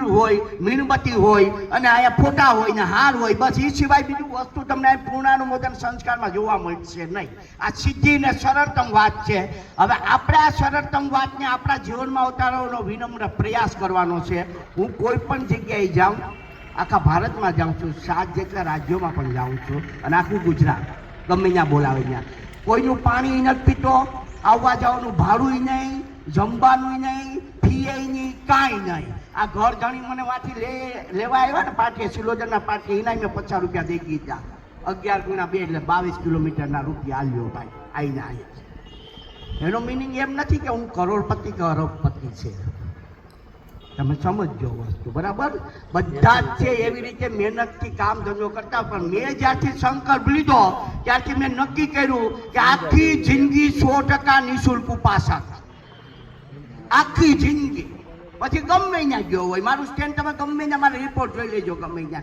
હોય, મીણબત્તી હોય અને અહીંયા ફોટા હોય ને હાર હોય, બસ એ સિવાય બીજું વસ્તુ તમને પૂર્ણાનુમોદન સંસ્કારમાં જોવા મળશે નહીં. આ સીધી ને સરળતમ વાત છે. હવે આપણે આ સરળતમ વાતને આપણા જીવનમાં ઉતારવાનો વિનમ્ર પ્રયાસ કરવાનો છે. હું કોઈ પણ જગ્યાએ જાઉં, આખા ભારતમાં જાઉં છું, 7 જેટલા રાજ્યોમાં પણ જાઉં છું અને આખું ગુજરાત ગમે ત્યાં બોલાવે ત્યાં, કોઈનું પાણી નથી પીતો, આવવા જવાનું ભાડું નહીં, જમવાનું નહીં, ફી નહીં, કાંઈ નહીં. આ ઘર જાણી મને વાંચી લેવા આવ્યા ને પાટીએ, સિલોદરના પાટીએ, એના મેં 50 રૂપિયા દઈ દીધા. 11 ગુણ્યા 2 એટલે 22 કિલોમીટરના રૂપિયા આલ્યો ભાઈ આઈને આવ્યા. એનો મિનિંગ એમ નથી કે હું કરોડપતિ કે અરબપતિ છે. તમે સમજો વસ્તુ બરાબર. બધા જ છે એવી રીતે મહેનતથી કામ ધંધો કરતા. પણ મેં જ્યારથી સંકલ્પ લીધો ત્યારથી મેં નક્કી કર્યું કે આખી જિંદગી 100% નિઃશુલ્ક ઉપાસક, આખી જિંદગી. પછી ગમે ત્યાં ગયો હોય, મારું સ્ટેન્ડ તમે ગમે ત્યાં મારા રિપોર્ટ જોઈ લેજો, ગમે ત્યાં